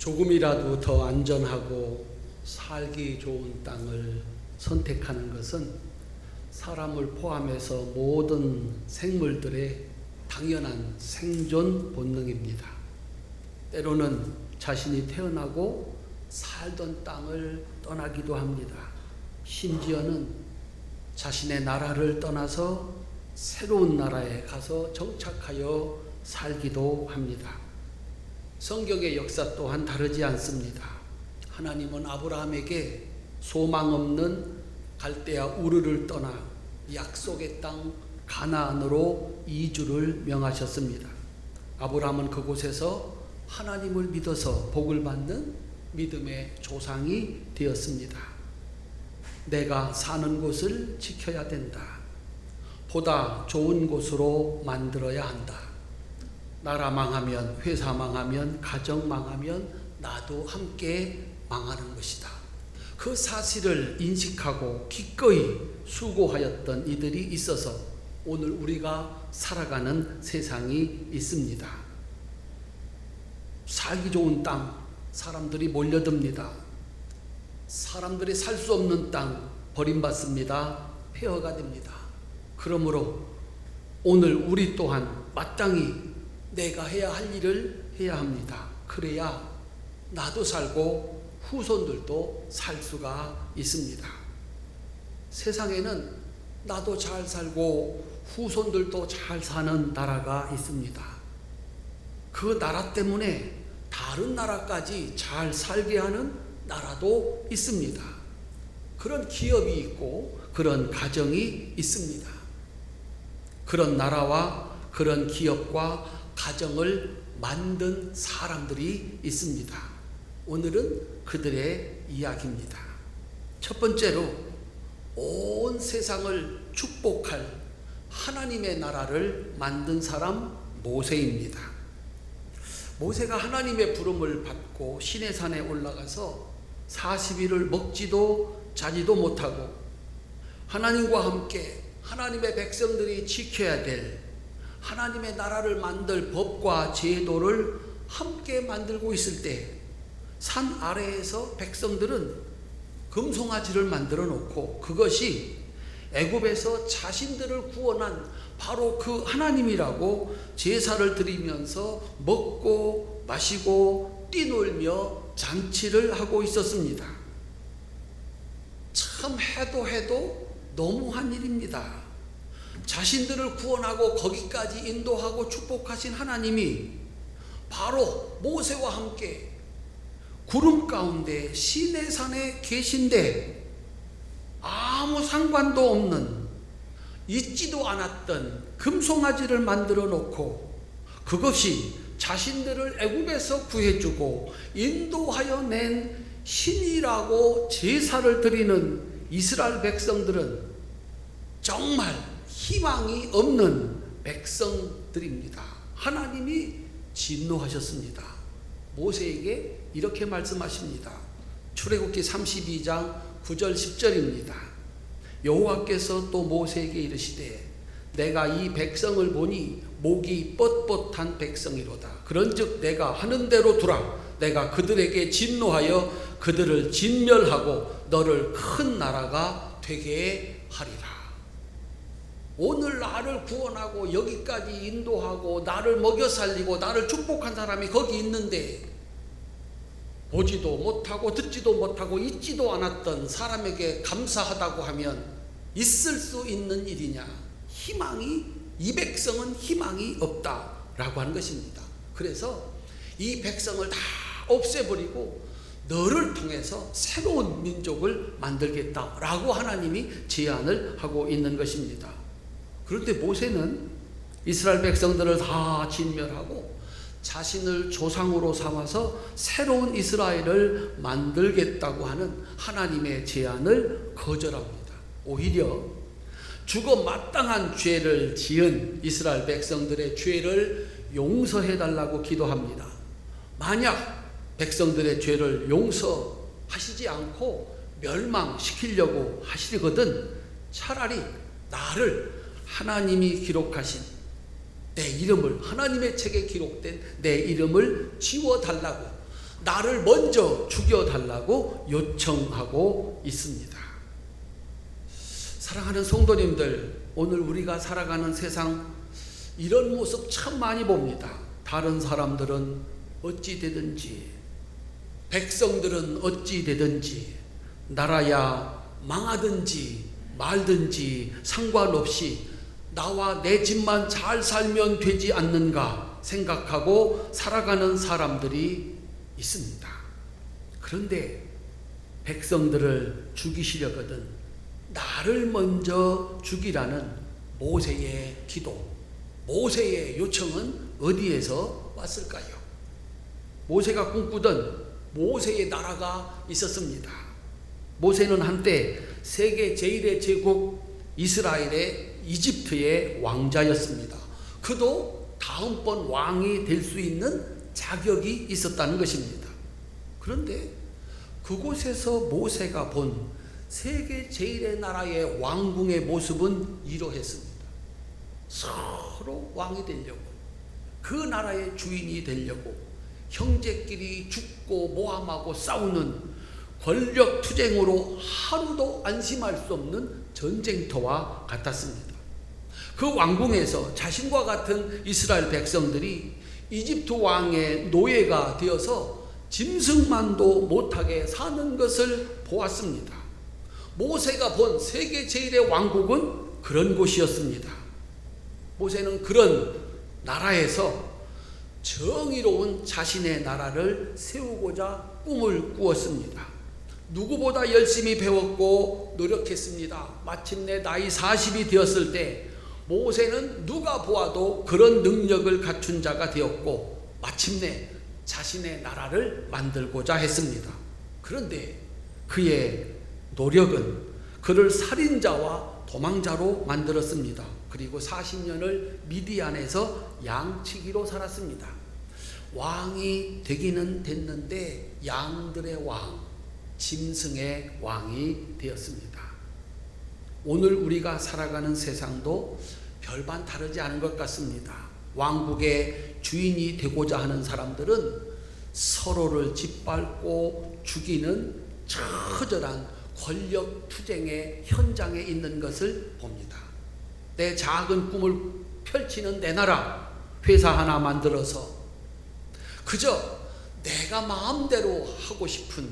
조금이라도 더 안전하고 살기 좋은 땅을 선택하는 것은 사람을 포함해서 모든 생물들의 당연한 생존 본능입니다. 때로는 자신이 태어나고 살던 땅을 떠나기도 합니다. 심지어는 자신의 나라를 떠나서 새로운 나라에 가서 정착하여 살기도 합니다. 성경의 역사 또한 다르지 않습니다. 하나님은 아브라함에게 소망 없는 갈대아 우르를 떠나 약속의 땅 가나안으로 이주를 명하셨습니다. 아브라함은 그곳에서 하나님을 믿어서 복을 받는 믿음의 조상이 되었습니다. 내가 사는 곳을 지켜야 된다. 보다 좋은 곳으로 만들어야 한다. 나라 망하면, 회사 망하면, 가정 망하면 나도 함께 망하는 것이다. 그 사실을 인식하고 기꺼이 수고하였던 이들이 있어서 오늘 우리가 살아가는 세상이 있습니다. 살기 좋은 땅, 사람들이 몰려듭니다. 사람들이 살 수 없는 땅, 버림받습니다. 폐허가 됩니다. 그러므로 오늘 우리 또한 마땅히 내가 해야 할 일을 해야 합니다. 그래야 나도 살고 후손들도 살 수가 있습니다. 세상에는 나도 잘 살고 후손들도 잘 사는 나라가 있습니다. 그 나라 때문에 다른 나라까지 잘 살게 하는 나라도 있습니다. 그런 기업이 있고 그런 가정이 있습니다. 그런 나라와 그런 기업과 가정을 만든 사람들이 있습니다. 오늘은 그들의 이야기입니다. 첫 번째로 온 세상을 축복할 하나님의 나라를 만든 사람 모세입니다. 모세가 하나님의 부름을 받고 시내산에 올라가서 40일을 먹지도 자지도 못하고 하나님과 함께 하나님의 백성들이 지켜야 될 하나님의 나라를 만들 법과 제도를 함께 만들고 있을 때 산 아래에서 백성들은 금송아지를 만들어 놓고 그것이 애굽에서 자신들을 구원한 바로 그 하나님이라고 제사를 드리면서 먹고 마시고 뛰놀며 잔치를 하고 있었습니다. 참 해도 너무한 일입니다. 자신들을 구원하고 거기까지 인도하고 축복하신 하나님이 바로 모세와 함께 구름 가운데 시내산에 계신데 아무 상관도 없는 있지도 않았던 금송아지를 만들어 놓고 그것이 자신들을 애굽에서 구해주고 인도하여 낸 신이라고 제사를 드리는 이스라엘 백성들은 정말 희망이 없는 백성들입니다. 하나님이 진노하셨습니다. 모세에게 이렇게 말씀하십니다. 출애굽기 32장 9절 10절입니다. 여호와께서 또 모세에게 이르시되 내가 이 백성을 보니 목이 뻣뻣한 백성이로다. 그런즉 내가 하는 대로 두라. 내가 그들에게 진노하여 그들을 진멸하고 너를 큰 나라가 되게 하리라. 오늘 나를 구원하고 여기까지 인도하고 나를 먹여 살리고 나를 축복한 사람이 거기 있는데 보지도 못하고 듣지도 못하고 있지도 않았던 사람에게 감사하다고 하면 있을 수 있는 일이냐? 이 백성은 희망이 없다라고 하는 것입니다. 그래서 이 백성을 다 없애버리고 너를 통해서 새로운 민족을 만들겠다라고 하나님이 제안을 하고 있는 것입니다. 그런데 모세는 이스라엘 백성들을 다 진멸하고 자신을 조상으로 삼아서 새로운 이스라엘을 만들겠다고 하는 하나님의 제안을 거절합니다. 오히려 죽어 마땅한 죄를 지은 이스라엘 백성들의 죄를 용서해달라고 기도합니다. 만약 백성들의 죄를 용서하시지 않고 멸망시키려고 하시거든 차라리 나를 하나님이 기록하신 내 이름을 하나님의 책에 기록된 내 이름을 지워달라고 나를 먼저 죽여달라고 요청하고 있습니다. 사랑하는 성도님들, 오늘 우리가 살아가는 세상 이런 모습 참 많이 봅니다. 다른 사람들은 어찌 되든지, 백성들은 어찌 되든지, 나라야 망하든지 말든지 상관없이 나와 내 집만 잘 살면 되지 않는가 생각하고 살아가는 사람들이 있습니다. 그런데 백성들을 죽이시려거든 나를 먼저 죽이라는 모세의 기도, 모세의 요청은 어디에서 왔을까요? 모세가 꿈꾸던 모세의 나라가 있었습니다. 모세는 한때 세계 제1의 제국 이스라엘의 이집트의 왕자였습니다. 그도 다음번 왕이 될 수 있는 자격이 있었다는 것입니다. 그런데 그곳에서 모세가 본 세계 제1의 나라의 왕궁의 모습은 이러했습니다. 서로 왕이 되려고, 그 나라의 주인이 되려고 형제끼리 죽고 모함하고 싸우는 권력 투쟁으로 하루도 안심할 수 없는 전쟁터와 같았습니다. 그 왕궁에서 자신과 같은 이스라엘 백성들이 이집트 왕의 노예가 되어서 짐승만도 못하게 사는 것을 보았습니다. 모세가 본 세계 제1의 왕국은 그런 곳이었습니다. 모세는 그런 나라에서 정의로운 자신의 나라를 세우고자 꿈을 꾸었습니다. 누구보다 열심히 배웠고 노력했습니다. 마침내 나이 40이 되었을 때 모세는 누가 보아도 그런 능력을 갖춘 자가 되었고 마침내 자신의 나라를 만들고자 했습니다. 그런데 그의 노력은 그를 살인자와 도망자로 만들었습니다. 그리고 40년을 미디안에서 양치기로 살았습니다. 왕이 되기는 됐는데 양들의 왕, 짐승의 왕이 되었습니다. 오늘 우리가 살아가는 세상도 별반 다르지 않은 것 같습니다. 왕국의 주인이 되고자 하는 사람들은 서로를 짓밟고 죽이는 처절한 권력 투쟁의 현장에 있는 것을 봅니다. 내 작은 꿈을 펼치는 내 나라, 회사 하나 만들어서 그저 내가 마음대로 하고 싶은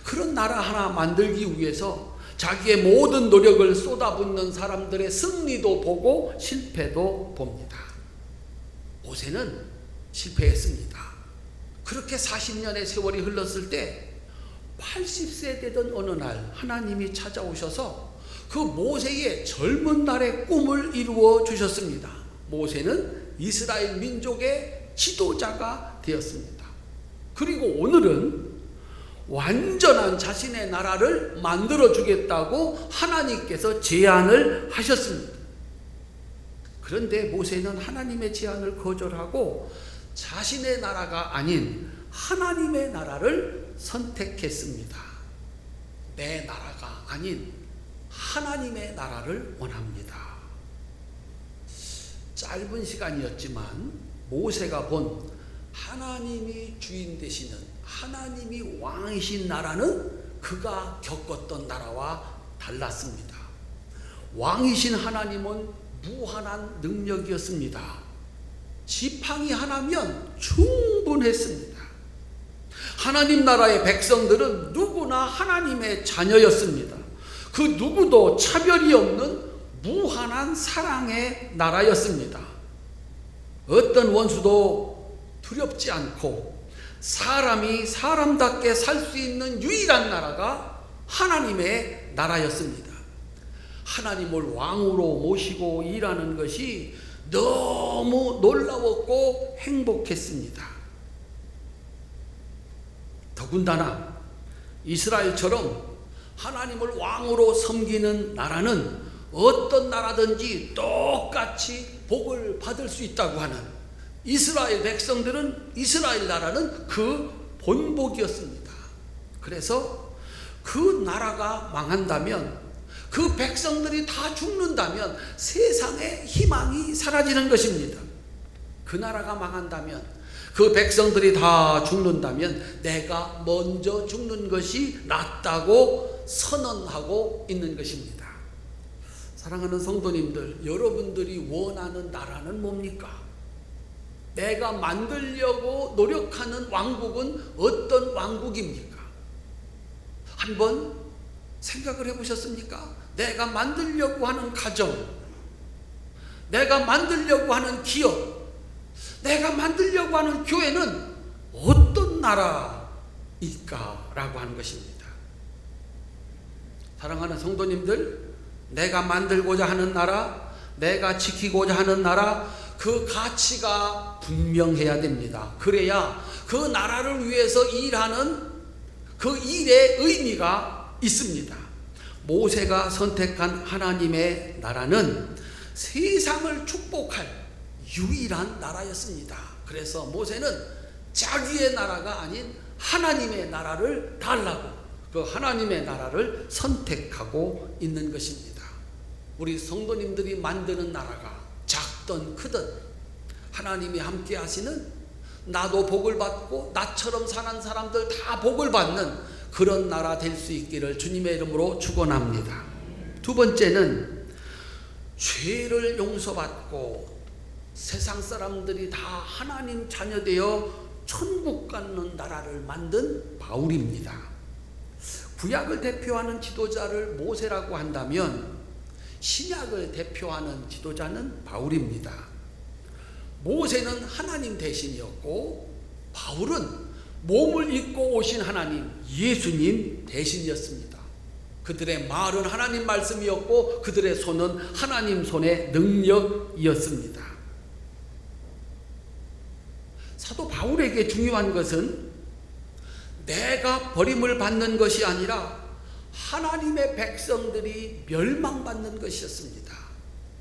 그런 나라 하나 만들기 위해서 자기의 모든 노력을 쏟아붓는 사람들의 승리도 보고 실패도 봅니다. 모세는 실패했습니다. 그렇게 40년의 세월이 흘렀을 때 80세 되던 어느 날 하나님이 찾아오셔서 그 모세의 젊은 날의 꿈을 이루어 주셨습니다. 모세는 이스라엘 민족의 지도자가 되었습니다. 그리고 오늘은 완전한 자신의 나라를 만들어 주겠다고 하나님께서 제안을 하셨습니다. 그런데 모세는 하나님의 제안을 거절하고 자신의 나라가 아닌 하나님의 나라를 선택했습니다. 내 나라가 아닌 하나님의 나라를 원합니다. 짧은 시간이었지만 모세가 본 하나님이 주인 되시는, 하나님이 왕이신 나라는 그가 겪었던 나라와 달랐습니다. 왕이신 하나님은 무한한 능력이었습니다. 지팡이 하나면 충분했습니다. 하나님 나라의 백성들은 누구나 하나님의 자녀였습니다. 그 누구도 차별이 없는 무한한 사랑의 나라였습니다. 어떤 원수도 두렵지 않고 사람이 사람답게 살 수 있는 유일한 나라가 하나님의 나라였습니다. 하나님을 왕으로 모시고 일하는 것이 너무 놀라웠고 행복했습니다. 더군다나 이스라엘처럼 하나님을 왕으로 섬기는 나라는 어떤 나라든지 똑같이 복을 받을 수 있다고 하는 이스라엘 백성들은, 이스라엘 나라는 그 본복이었습니다. 그래서 그 나라가 망한다면, 그 백성들이 다 죽는다면 세상에 희망이 사라지는 것입니다. 그 나라가 망한다면, 그 백성들이 다 죽는다면 내가 먼저 죽는 것이 낫다고 선언하고 있는 것입니다. 사랑하는 성도님들, 여러분들이 원하는 나라는 뭡니까? 내가 만들려고 노력하는 왕국은 어떤 왕국입니까? 한번 생각을 해보셨습니까? 내가 만들려고 하는 가정, 내가 만들려고 하는 기업, 내가 만들려고 하는 교회는 어떤 나라일까라고 하는 것입니다. 사랑하는 성도님들, 내가 만들고자 하는 나라, 내가 지키고자 하는 나라, 그 가치가 분명해야 됩니다. 그래야 그 나라를 위해서 일하는 그 일의 의미가 있습니다. 모세가 선택한 하나님의 나라는 세상을 축복할 유일한 나라였습니다. 그래서 모세는 자기의 나라가 아닌 하나님의 나라를 달라고 그 하나님의 나라를 선택하고 있는 것입니다. 우리 성도님들이 만드는 나라가 작든 크든 하나님이 함께 하시는, 나도 복을 받고 나처럼 사는 사람들 다 복을 받는 그런 나라 될 수 있기를 주님의 이름으로 축원합니다. 두 번째는 죄를 용서받고 세상 사람들이 다 하나님 자녀 되어 천국 가는 나라를 만든 바울입니다. 구약을 대표하는 지도자를 모세라고 한다면 신약을 대표하는 지도자는 바울입니다. 모세는 하나님 대신이었고 바울은 몸을 입고 오신 하나님 예수님 대신이었습니다. 그들의 말은 하나님 말씀이었고 그들의 손은 하나님 손의 능력이었습니다. 사도 바울에게 중요한 것은 내가 버림을 받는 것이 아니라 하나님의 백성들이 멸망받는 것이었습니다.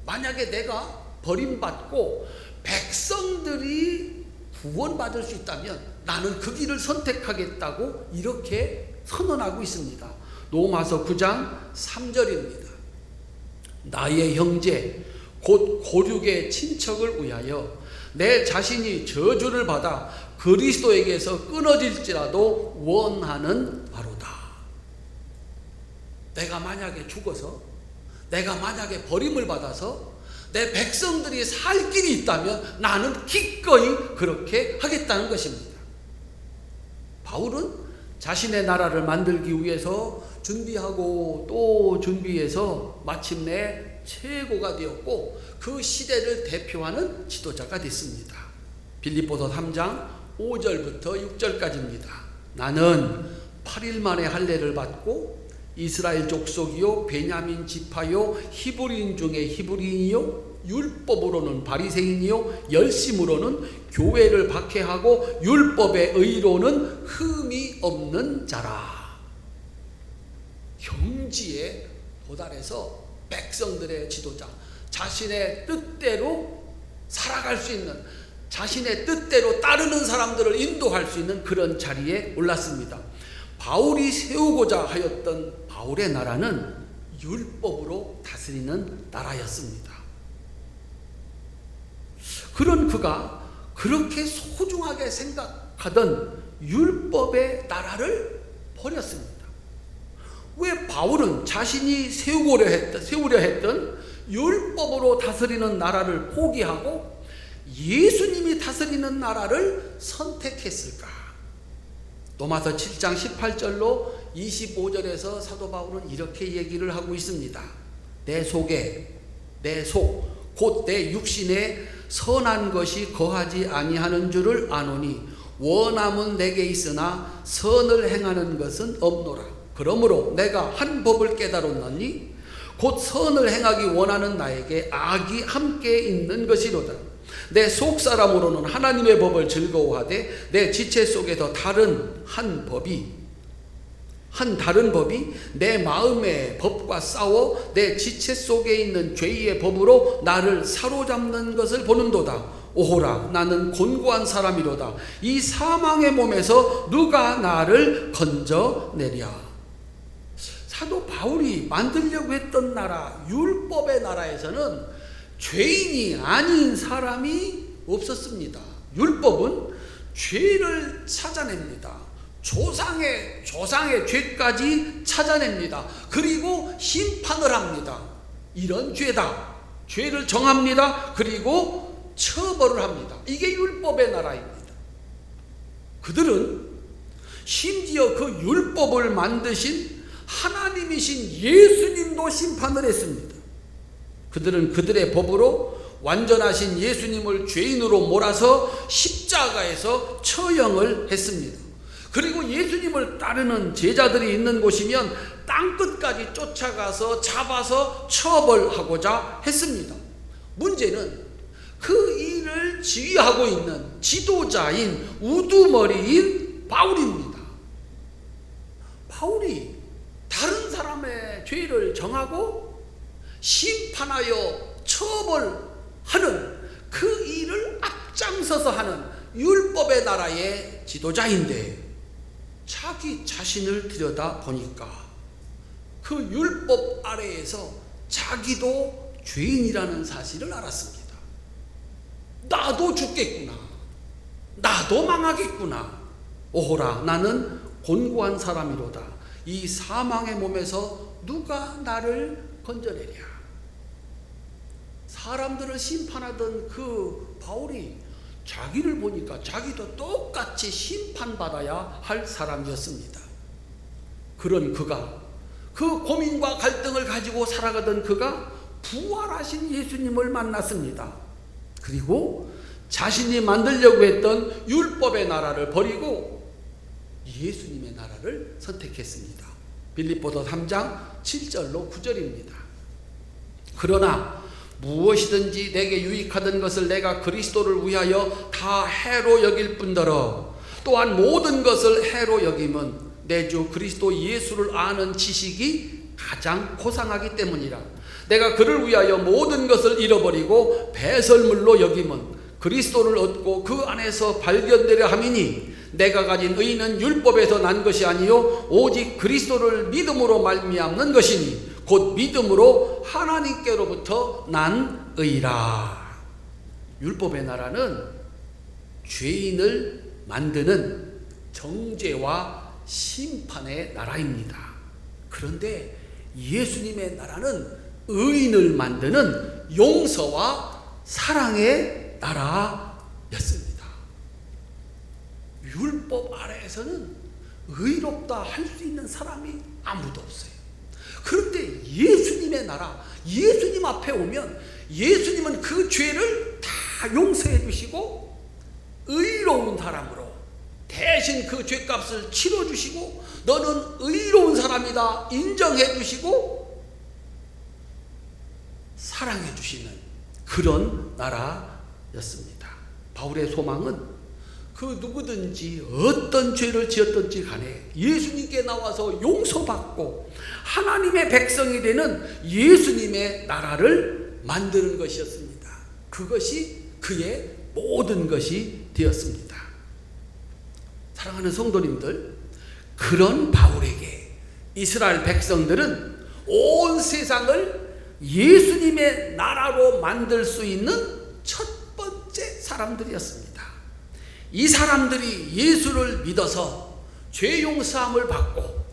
만약에 내가 버림받고 백성들이 구원받을 수 있다면 나는 그 길을 선택하겠다고 이렇게 선언하고 있습니다. 로마서 9장 3절입니다. 나의 형제 곧 고륙의 친척을 위하여 내 자신이 저주를 받아 그리스도에게서 끊어질지라도 원하는 바로다. 내가 만약에 죽어서, 내가 만약에 버림을 받아서 내 백성들이 살 길이 있다면 나는 기꺼이 그렇게 하겠다는 것입니다. 바울은 자신의 나라를 만들기 위해서 준비하고 또 준비해서 마침내 최고가 되었고 그 시대를 대표하는 지도자가 됐습니다. 빌립보서 3장 5절부터 6절까지입니다. 나는 8일 만에 할례를 받고 이스라엘 족속이요 베냐민 지파요 히브리인 중에 히브리인이요 율법으로는 바리새인이요 열심으로는 교회를 박해하고 율법의 의로는 흠이 없는 자라. 경지에 도달해서 백성들의 지도자, 자신의 뜻대로 살아갈 수 있는, 자신의 뜻대로 따르는 사람들을 인도할 수 있는 그런 자리에 올랐습니다. 바울이 세우고자 하였던 바울의 나라는 율법으로 다스리는 나라였습니다. 그런 그가 그렇게 소중하게 생각하던 율법의 나라를 버렸습니다. 왜 바울은 자신이 세우려 했던 율법으로 다스리는 나라를 포기하고 예수님이 다스리는 나라를 선택했을까? 로마서 7장 18절로 25절에서 사도 바울은 이렇게 얘기를 하고 있습니다. 내 속에, 내 속, 곧 내 육신에 선한 것이 거하지 아니하는 줄을 아노니 원함은 내게 있으나 선을 행하는 것은 없노라. 그러므로 내가 한 법을 깨달았노니 곧 선을 행하기 원하는 나에게 악이 함께 있는 것이로다. 내 속사람으로는 하나님의 법을 즐거워하되 내 지체 속에서 다른 법이 내 마음의 법과 싸워 내 지체 속에 있는 죄의 법으로 나를 사로잡는 것을 보는도다. 오호라, 나는 곤고한 사람이로다. 이 사망의 몸에서 누가 나를 건져내랴. 사도 바울이 만들려고 했던 나라, 율법의 나라에서는 죄인이 아닌 사람이 없었습니다. 율법은 죄를 찾아냅니다. 조상의 죄까지 찾아냅니다. 그리고 심판을 합니다. 이런 죄다. 죄를 정합니다. 그리고 처벌을 합니다. 이게 율법의 나라입니다. 그들은 심지어 그 율법을 만드신 하나님이신 예수님도 심판을 했습니다. 그들은 그들의 법으로 완전하신 예수님을 죄인으로 몰아서 십자가에서 처형을 했습니다. 그리고 예수님을 따르는 제자들이 있는 곳이면 땅끝까지 쫓아가서 잡아서 처벌하고자 했습니다. 문제는 그 일을 지휘하고 있는 지도자인 우두머리인 바울입니다. 바울이 다른 사람의 죄를 정하고 심판하여 처벌하는 그 일을 앞장서서 하는 율법의 나라의 지도자인데, 자기 자신을 들여다 보니까 그 율법 아래에서 자기도 죄인이라는 사실을 알았습니다. 나도 죽겠구나. 나도 망하겠구나. 오호라, 나는 곤고한 사람이로다. 이 사망의 몸에서 누가 나를 건져내랴. 사람들을 심판하던 그 바울이 자기를 보니까 자기도 똑같이 심판받아야 할 사람이었습니다. 그런 그가, 그 고민과 갈등을 가지고 살아가던 그가 부활하신 예수님을 만났습니다. 그리고 자신이 만들려고 했던 율법의 나라를 버리고 예수님의 나라를 선택했습니다. 빌립보서 3장 7절로 9절입니다. 그러나 무엇이든지 내게 유익하던 것을 내가 그리스도를 위하여 다 해로 여길 뿐더러 또한 모든 것을 해로 여김은 내 주 그리스도 예수를 아는 지식이 가장 고상하기 때문이라. 내가 그를 위하여 모든 것을 잃어버리고 배설물로 여김은 그리스도를 얻고 그 안에서 발견되려 함이니 내가 가진 의는 율법에서 난 것이 아니요 오직 그리스도를 믿음으로 말미암는 것이니 곧 믿음으로 하나님께로부터 난 의라. 율법의 나라는 죄인을 만드는 정죄와 심판의 나라입니다. 그런데 예수님의 나라는 의인을 만드는 용서와 사랑의 나라였습니다. 율법 아래에서는 의롭다 할 수 있는 사람이 아무도 없어요. 그런데 예수님의 나라, 예수님 앞에 오면 예수님은 그 죄를 다 용서해 주시고 의로운 사람으로 대신 그 죄값을 치러 주시고 너는 의로운 사람이다 인정해 주시고 사랑해 주시는 그런 나라였습니다. 바울의 소망은 그 누구든지 어떤 죄를 지었든지 간에 예수님께 나와서 용서받고 하나님의 백성이 되는 예수님의 나라를 만드는 것이었습니다. 그것이 그의 모든 것이 되었습니다. 사랑하는 성도님들, 그런 바울에게 이스라엘 백성들은 온 세상을 예수님의 나라로 만들 수 있는 첫 번째 사람들이었습니다. 이 사람들이 예수를 믿어서 죄 용서함을 받고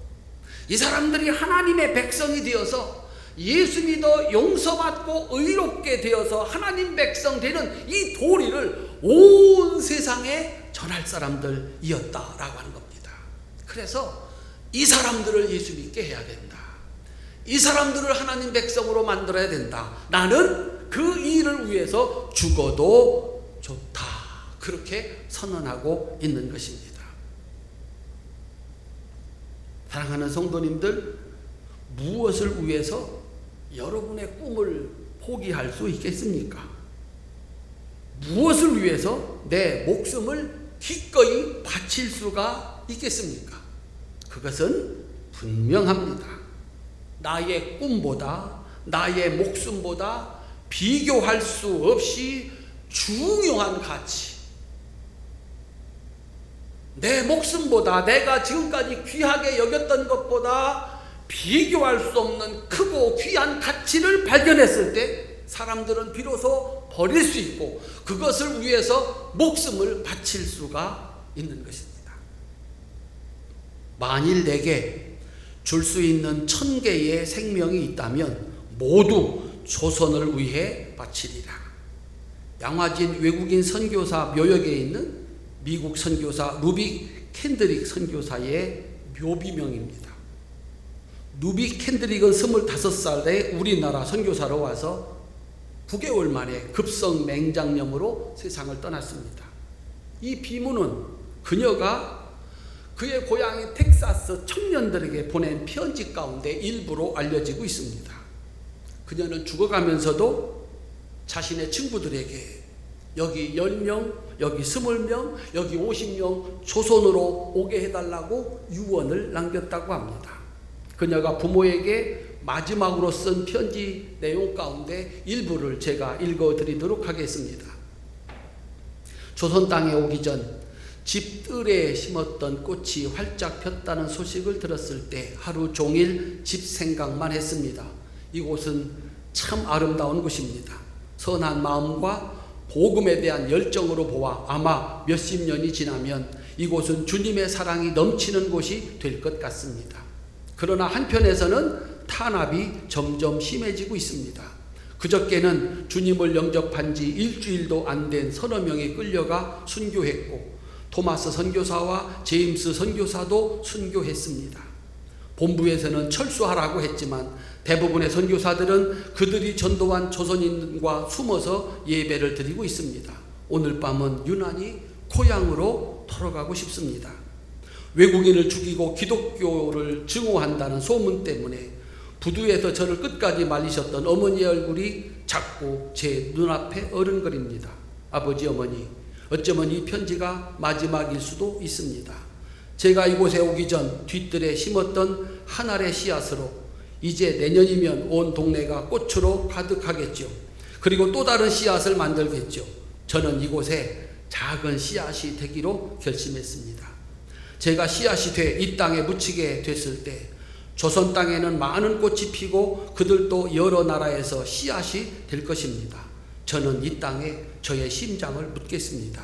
이 사람들이 하나님의 백성이 되어서 예수 믿어 용서받고 의롭게 되어서 하나님 백성 되는 이 도리를 온 세상에 전할 사람들이었다라고 하는 겁니다. 그래서 이 사람들을 예수 믿게 해야 된다. 이 사람들을 하나님 백성으로 만들어야 된다. 나는 그 일을 위해서 죽어도 좋다. 그렇게 선언하고 있는 것입니다. 사랑하는 성도님들, 무엇을 위해서 여러분의 꿈을 포기할 수 있겠습니까? 무엇을 위해서 내 목숨을 기꺼이 바칠 수가 있겠습니까? 그것은 분명합니다. 나의 꿈보다 나의 목숨보다 비교할 수 없이 중요한 가치, 내 목숨보다 내가 지금까지 귀하게 여겼던 것보다 비교할 수 없는 크고 귀한 가치를 발견했을 때 사람들은 비로소 버릴 수 있고 그것을 위해서 목숨을 바칠 수가 있는 것입니다. 만일 내게 줄 수 있는 1000개의 생명이 있다면 모두 조선을 위해 바치리라. 양화진 외국인 선교사 묘역에 있는 미국 선교사 루빅 캔드릭 선교사의 묘비명입니다. 루빅 캔드릭은 25살에 우리나라 선교사로 와서 9개월 만에 급성 맹장염으로 세상을 떠났습니다. 이 비문은 그녀가 그의 고향인 텍사스 청년들에게 보낸 편지 가운데 일부로 알려지고 있습니다. 그녀는 죽어가면서도 자신의 친구들에게 여기 10명, 여기 20명, 여기 50명 조선으로 오게 해달라고 유언을 남겼다고 합니다. 그녀가 부모에게 마지막으로 쓴 편지 내용 가운데 일부를 제가 읽어드리도록 하겠습니다. 조선 땅에 오기 전 집 뜰에 심었던 꽃이 활짝 폈다는 소식을 들었을 때 하루 종일 집 생각만 했습니다. 이곳은 참 아름다운 곳입니다. 선한 마음과 복음에 대한 열정으로 보아 아마 몇십 년이 지나면 이곳은 주님의 사랑이 넘치는 곳이 될 것 같습니다. 그러나 한편에서는 탄압이 점점 심해지고 있습니다. 그저께는 주님을 영접한 지 일주일도 안 된 서너 명이 끌려가 순교했고 토마스 선교사와 제임스 선교사도 순교했습니다. 본부에서는 철수하라고 했지만 대부분의 선교사들은 그들이 전도한 조선인과 숨어서 예배를 드리고 있습니다. 오늘 밤은 유난히 고향으로 돌아가고 싶습니다. 외국인을 죽이고 기독교를 증오한다는 소문 때문에 부두에서 저를 끝까지 말리셨던 어머니의 얼굴이 자꾸 제 눈앞에 어른거립니다. 아버지, 어머니, 어쩌면 이 편지가 마지막일 수도 있습니다. 제가 이곳에 오기 전 뒤뜰에 심었던 한 알의 씨앗으로 이제 내년이면 온 동네가 꽃으로 가득하겠죠. 그리고 또 다른 씨앗을 만들겠죠. 저는 이곳에 작은 씨앗이 되기로 결심했습니다. 제가 씨앗이 돼 이 땅에 묻히게 됐을 때 조선 땅에는 많은 꽃이 피고 그들도 여러 나라에서 씨앗이 될 것입니다. 저는 이 땅에 저의 심장을 묻겠습니다.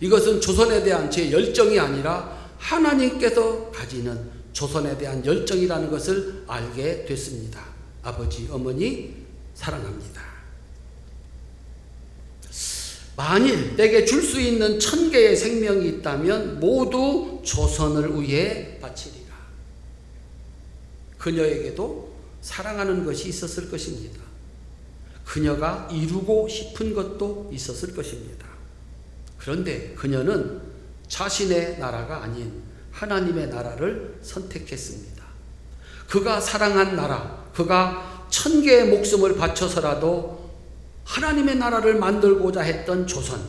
이것은 조선에 대한 제 열정이 아니라 하나님께서 가지는 조선에 대한 열정이라는 것을 알게 됐습니다. 아버지, 어머니 사랑합니다. 만일 내게 줄 수 있는 1000개의 생명이 있다면 모두 조선을 위해 바치리라. 그녀에게도 사랑하는 것이 있었을 것입니다. 그녀가 이루고 싶은 것도 있었을 것입니다. 그런데 그녀는 자신의 나라가 아닌 하나님의 나라를 선택했습니다. 그가 사랑한 나라, 그가 1000개의 목숨을 바쳐서라도 하나님의 나라를 만들고자 했던 조선,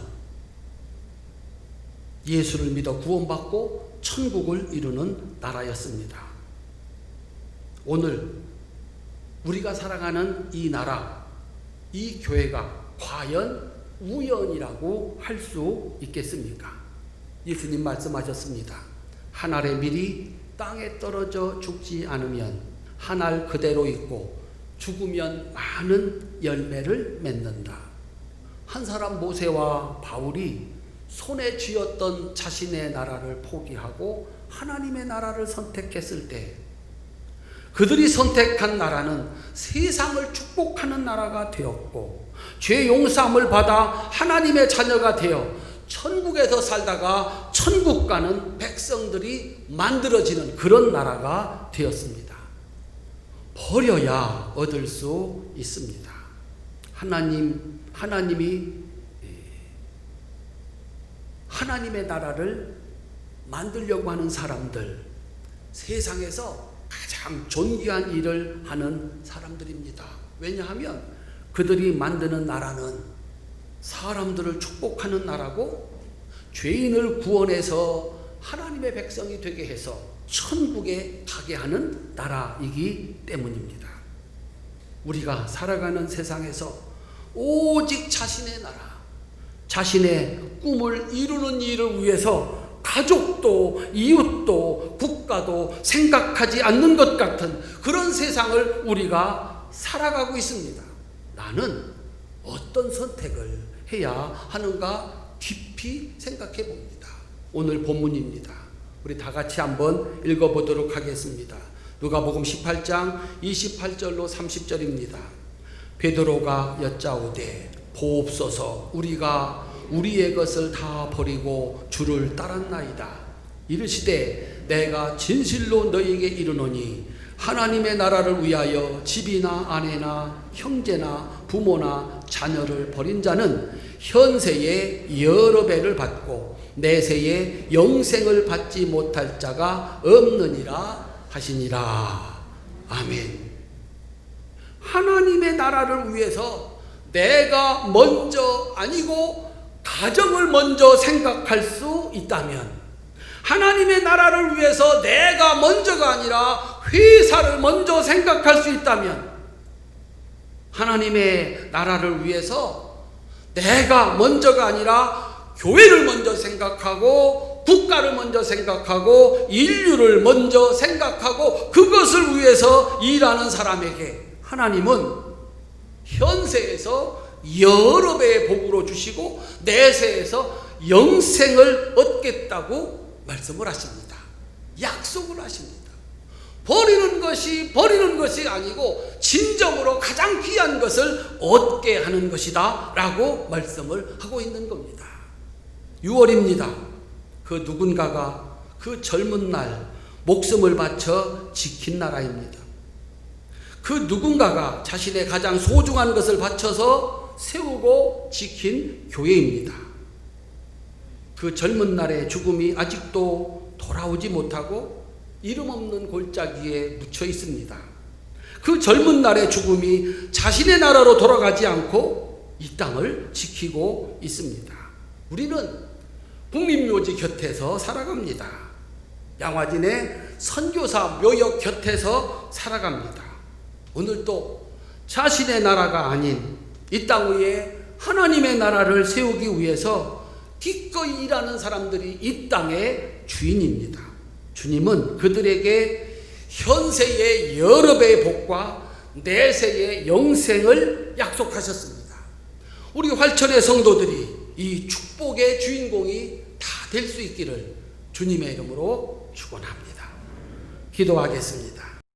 예수를 믿어 구원받고 천국을 이루는 나라였습니다. 오늘 우리가 살아가는 이 나라, 이 교회가 과연 우연이라고 할 수 있겠습니까? 예수님 말씀하셨습니다. 한 알의 밀이 땅에 떨어져 죽지 않으면 한 알 그대로 있고 죽으면 많은 열매를 맺는다. 한 사람 모세와 바울이 손에 쥐었던 자신의 나라를 포기하고 하나님의 나라를 선택했을 때 그들이 선택한 나라는 세상을 축복하는 나라가 되었고 죄 용서함을 받아 하나님의 자녀가 되어 천국에서 살다가 천국 가는 백성들이 만들어지는 그런 나라가 되었습니다. 버려야 얻을 수 있습니다. 하나님이 하나님의 나라를 만들려고 하는 사람들, 세상에서 가장 존귀한 일을 하는 사람들입니다. 왜냐하면 그들이 만드는 나라는 사람들을 축복하는 나라고 죄인을 구원해서 하나님의 백성이 되게 해서 천국에 가게 하는 나라이기 때문입니다. 우리가 살아가는 세상에서 오직 자신의 나라, 자신의 꿈을 이루는 일을 위해서 가족도 이웃도 국가도 생각하지 않는 것 같은 그런 세상을 우리가 살아가고 있습니다. 나는 어떤 선택을 해야 하는가 깊이 생각해 봅니다. 오늘 본문입니다. 우리 다 같이 한번 읽어보도록 하겠습니다. 누가복음 18장 28절로 30절입니다. 베드로가 여짜오되 보옵소서 우리가 우리의 것을 다 버리고 주를 따랐나이다. 이르시되 내가 진실로 너희에게 이르노니 하나님의 나라를 위하여 집이나 아내나 형제나 부모나 자녀를 버린 자는 현세에 여러 배를 받고 내세에 영생을 받지 못할 자가 없느니라 하시니라. 아멘. 하나님의 나라를 위해서 내가 먼저 아니고 가정을 먼저 생각할 수 있다면, 하나님의 나라를 위해서 내가 먼저가 아니라 회사를 먼저 생각할 수 있다면, 하나님의 나라를 위해서 내가 먼저가 아니라 교회를 먼저 생각하고 국가를 먼저 생각하고 인류를 먼저 생각하고 그것을 위해서 일하는 사람에게 하나님은 현세에서 여러 배의 복으로 주시고 내세에서 영생을 얻겠다고 말씀을 하십니다. 약속을 하십니다. 버리는 것이 아니고 진정으로 가장 귀한 것을 얻게 하는 것이다 라고 말씀을 하고 있는 겁니다. 6월입니다. 그 누군가가 그 젊은 날 목숨을 바쳐 지킨 나라입니다. 그 누군가가 자신의 가장 소중한 것을 바쳐서 세우고 지킨 교회입니다. 그 젊은 날의 죽음이 아직도 돌아오지 못하고 이름 없는 골짜기에 묻혀 있습니다. 그 젊은 날의 죽음이 자신의 나라로 돌아가지 않고 이 땅을 지키고 있습니다. 우리는 국립묘지 곁에서 살아갑니다. 양화진의 선교사 묘역 곁에서 살아갑니다. 오늘도 자신의 나라가 아닌 이 땅 위에 하나님의 나라를 세우기 위해서 기꺼이 일하는 사람들이 이 땅의 주인입니다. 주님은 그들에게 현세의 여러 배의 복과 내세의 영생을 약속하셨습니다. 우리 활천의 성도들이 이 축복의 주인공이 다 될 수 있기를 주님의 이름으로 축원합니다. 기도하겠습니다.